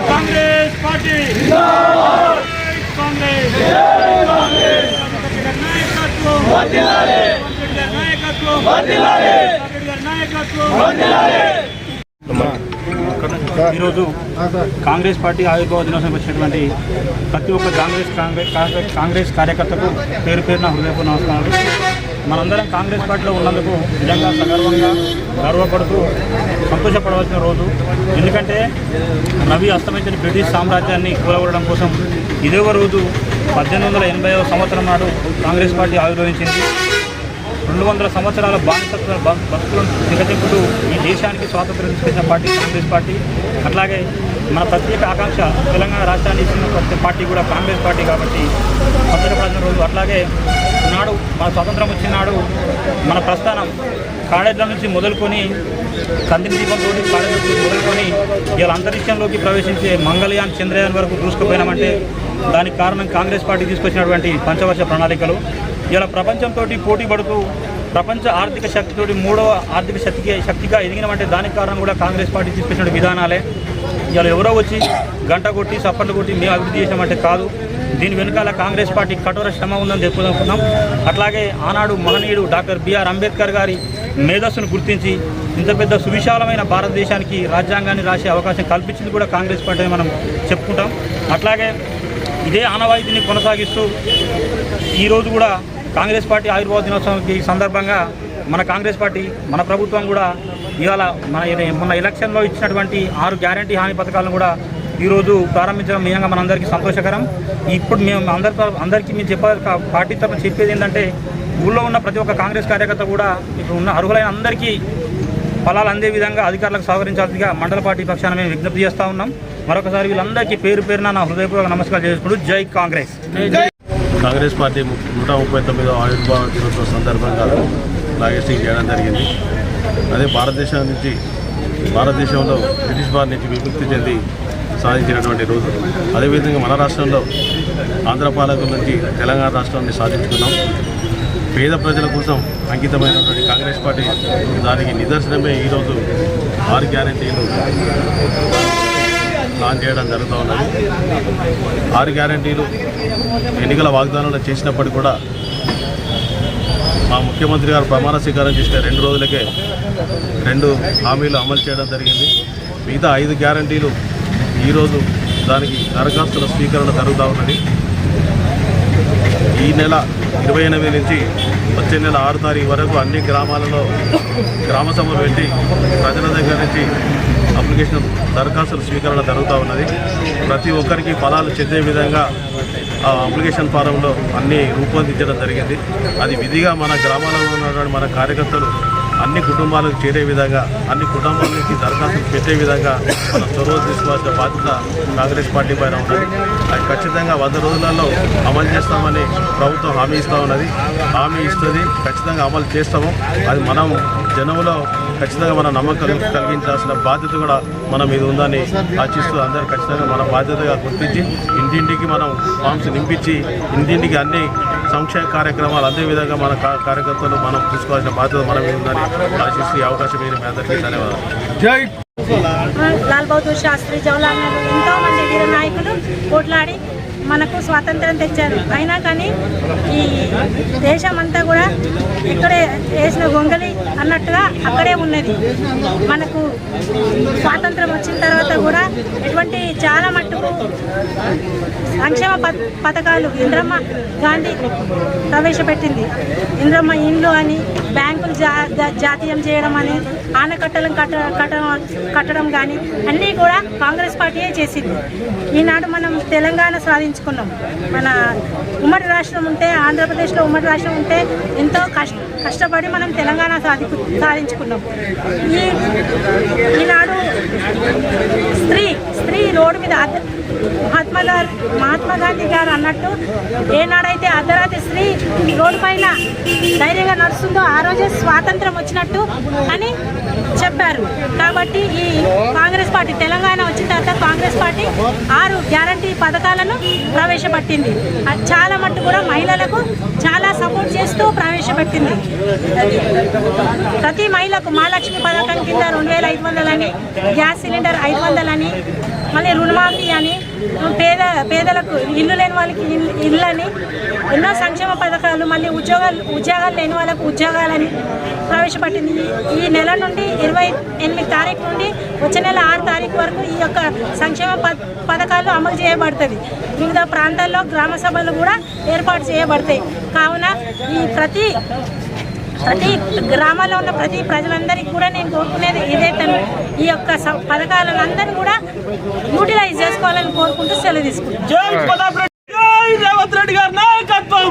Congress party Congress ఈరోజు Congress party ఆవిర్భావ దినోత్సవం వచ్చినటువంటి ప్రతి ఒక్క కాంగ్రెస్ కార్యకర్తకు పేరు పేరున హృదయపూర్వక నమస్కారాలు. మనందరం కాంగ్రెస్ పార్టీలో ఉన్నందుకు నిజంగా సగర్వంగా గర్వపడుతూ సంతోషపడవలసిన రోజు. ఎందుకంటే రవి అస్తమించిన బ్రిటిష్ సామ్రాజ్యాన్ని కూలగొట్టడం కోసం ఇదొక రోజు 1880వ సంవత్సరం నాడు కాంగ్రెస్ పార్టీ ఆవిర్భవించింది. 200 సంవత్సరాల బతుకులను దిగజెప్పుతూ ఈ దేశానికి స్వాతంత్రం తీసుకొచ్చిన పార్టీ కాంగ్రెస్ పార్టీ. అట్లాగే మన ప్రత్యేక ఆకాంక్ష తెలంగాణ రాష్ట్రాన్ని ఇచ్చిన ప్రతి పార్టీ కూడా కాంగ్రెస్ పార్టీ కాబట్టి సంతోషపడాల్సిన రోజు. అట్లాగే నాడు మన స్వాతంత్రం వచ్చినాడు మన ప్రస్థానం కాడెడ్ల నుంచి మొదలుకొని కందిని దీపంతో కాడెడ్ల నుంచి మొదలుకొని ఇలా అంతరిక్షంలోకి ప్రవేశించే మంగళయాన్ చంద్రయాన్ వరకు దూసుకుపోయినామంటే దానికి కారణం కాంగ్రెస్ పార్టీ తీసుకొచ్చినటువంటి పంచవర్ష ప్రణాళికలు. ఇలా ప్రపంచంతో పోటీ పడుతూ ప్రపంచ ఆర్థిక శక్తితోటి 3వ ఆర్థిక శక్తిగా ఎదిగినామంటే దానికి కారణం కూడా కాంగ్రెస్ పార్టీ తీసుకొచ్చిన విధానాలే. ఇలా ఎవరో వచ్చి గంట కొట్టి చప్పట్లు కొట్టి మేము అభివృద్ధి చేసామంటే కాదు, దీని వెనుకాల కాంగ్రెస్ పార్టీ కఠోర శ్రమ ఉందని చెప్పుకుంటున్నాం. అట్లాగే ఆనాడు మహనీయుడు డాక్టర్ బిఆర్ అంబేద్కర్ గారి మేధస్సును గుర్తించి ఇంత పెద్ద సువిశాలమైన భారతదేశానికి రాజ్యాంగాన్ని రాసే అవకాశం కల్పించింది కూడా కాంగ్రెస్ పార్టీ మనం చెప్పుకుంటాం. అట్లాగే ఇదే ఆనవాయితీని కొనసాగిస్తూ ఈరోజు కూడా కాంగ్రెస్ పార్టీ ఆవిర్భావ దినోత్సవం సందర్భంగా మన కాంగ్రెస్ పార్టీ మన ప్రభుత్వం కూడా ఇవాళ మొన్న ఎలక్షన్లో ఇచ్చినటువంటి 6 గ్యారంటీ హామీ పథకాలను కూడా ఈరోజు ప్రారంభించడం నిజంగా మనందరికీ సంతోషకరం. ఇప్పుడు మేము అందరికీ మేము పార్టీ తరఫున చెప్పేది ఏంటంటే ఊళ్ళో ఉన్న ప్రతి ఒక్క కాంగ్రెస్ కార్యకర్త కూడా ఇప్పుడు ఉన్న అర్హులైన అందరికీ ఫలాలు అందే విధంగా అధికారులకు సహకరించాల్సిందిగా మండల పార్టీ పక్షాన మేము విజ్ఞప్తి చేస్తూ ఉన్నాం. మరొకసారి వీళ్ళందరికీ పేరు పేరున నా హృదయపూర్వక నమస్కారం చేసుకుంటూ జై కాంగ్రెస్. కాంగ్రెస్ పార్టీ 139వ ఆవిర్భావ దినోత్సవం సందర్భంగా ఫ్లాగ్ చేయడం జరిగింది. అదే భారతదేశంలో బ్రిటిష్ వారి నుంచి విముక్తి చెంది సాధించినటువంటి రోజు. అదేవిధంగా మన రాష్ట్రంలో ఆంధ్ర పాలకుల నుంచి తెలంగాణ రాష్ట్రాన్ని సాధించుకున్నాం. పేద ప్రజల కోసం అంకితమైనటువంటి కాంగ్రెస్ పార్టీ దానికి నిదర్శనమే ఈరోజు 6 గ్యారంటీలు లాంచ్ చేయడం జరుగుతూ ఉన్నది. 6 గ్యారంటీలు ఎన్నికల వాగ్దానాలు చేసినప్పటికీ కూడా మా ముఖ్యమంత్రి గారు ప్రమాణ స్వీకారం చేసిన 2 రోజులకే 2 హామీలు అమలు చేయడం జరిగింది. మిగతా 5 గ్యారంటీలు ఈరోజు దానికి దరఖాస్తుల స్వీకరణ జరుగుతూ ఉన్నది. ఈ నెల 28 నుంచి వచ్చే నెల 6 తారీఖు వరకు అన్ని గ్రామాలలో గ్రామ సభలు పెట్టి ప్రజల దగ్గర నుంచి అప్లికేషన్ దరఖాస్తుల స్వీకరణ జరుగుతూ ఉన్నది. ప్రతి ఒక్కరికి ఫలాలు చెందే విధంగా ఆ అప్లికేషన్ ఫారంలో అన్నీ రూపొందించడం జరిగింది. అది విధిగా మన గ్రామాలలో ఉన్నటువంటి మన కార్యకర్తలు అన్ని కుటుంబాలకు చేరే విధంగా అన్ని కుటుంబాలకి దరఖాస్తులు పెట్టే విధంగా మనం చొరవ తీసుకోవాల్సిన బాధ్యత కాంగ్రెస్ పార్టీ పైన ఉన్నది. అది ఖచ్చితంగా 100 రోజులలో అమలు చేస్తామని ప్రభుత్వం హామీ ఇస్తూ ఉన్నది. హామీ ఇస్తుంది, ఖచ్చితంగా అమలు చేస్తాము. అది మనం జనంలో ఖచ్చితంగా మన నమ్మకం కలిగించాల్సిన బాధ్యత కూడా మన మీద ఉందని ఆశిస్తూ అందరూ ఖచ్చితంగా మన బాధ్యతగా గుర్తించి ఇంటింటికి మనం ఫామ్స్ నింపించి ఇంటింటికి అన్ని సంక్షేమ కార్యక్రమాలు అందే విధంగా మన కార్యకర్తలు మనం చూసుకోవాల్సిన బాధ్యత మన మీద ఉందని ఆశిస్తూ ఈ అవకాశం మీద మీ అందరికీ ధన్యవాదాలు. జై లాల్ బహదూర్ శాస్త్రి, జవహర్లాల్ నెహ్రూ ఎంతోమంది వీర నాయకులు పోట్లాడి మనకు స్వాతంత్రం తెచ్చారు. అయినా కానీ ఈ దేశం అంతా కూడా ఇక్కడే వేసిన గొంగలి అన్నట్టుగా అక్కడే ఉన్నది. మనకు స్వాతంత్రం వచ్చిన తర్వాత కూడా ఎటువంటి చాలా మట్టుకు సంక్షేమ పథకాలు ఇంద్రమ్మ గాంధీ ప్రవేశపెట్టింది. ఇంద్రమ్మ ఇండ్లు అని, బ్యాంకులు జాతీయం చేయడం అని, ఆనకట్టలను కట్టడం కానీ అన్నీ కూడా కాంగ్రెస్ పార్టీయే చేసింది. ఈనాడు మనం తెలంగాణ సాధించుకున్నాం. మన ఉమ్మడి రాష్ట్రం ఉంటే, ఆంధ్రప్రదేశ్లో ఉమ్మడి రాష్ట్రం ఉంటే ఎంతో కష్టపడి మనం తెలంగాణ సాధించుకున్నాం. ఈనాడు స్త్రీ రోడ్డు మీద మహాత్మా గాంధీ గారు అన్నట్టు ఏనాడైతే అర్ధరాత్రి స్త్రీ రోడ్డు పైన ధైర్యంగా నడుస్తుందో ఆ రోజే స్వాతంత్రం వచ్చినట్టు అని చెప్పారు. కాబట్టి ఈ కాంగ్రెస్ పార్టీ తెలంగాణ వచ్చిన తర్వాత కాంగ్రెస్ పార్టీ 6 గ్యారంటీ పథకాలను ప్రవేశపెట్టింది. అది చాలా మట్టు కూడా మహిళలకు చాలా సపోర్ట్ చేస్తూ ప్రవేశపెట్టింది. ప్రతి మహిళకు మహాలక్ష్మి పథకం కింద 2500 అని, గ్యాస్ సిలిండర్ 500 అని, మళ్ళీ రుణమాఫీ అని, పేదలకు ఇల్లు లేని వాళ్ళకి ఇల్లు అని, ఎన్నో సంక్షేమ పథకాలు, మళ్ళీ ఉద్యోగాలు లేని వాళ్ళకు ఉద్యోగాలని ప్రవేశపెట్టింది. ఈ నెల నుండి 28 తారీఖు నుండి వచ్చే నెల 6 తారీఖు వరకు ఈ యొక్క సంక్షేమ పథకాలు అమలు చేయబడుతుంది. వివిధ ప్రాంతాల్లో గ్రామ సభలు కూడా ఏర్పాటు చేయబడతాయి. కావున ఈ ప్రతి గ్రామాల్లో ఉన్న ప్రతి ప్రజలందరికీ కూడా నేను కోరుకునేది ఇదే, ఈ యొక్క పథకాలను అందరినీ కూడా యూటిలైజ్ చేసుకోవాలని కోరుకుంటూ సెలవు తీసుకుంటాను. జై రేవంత్ రెడ్డి గారి నాయకత్వం.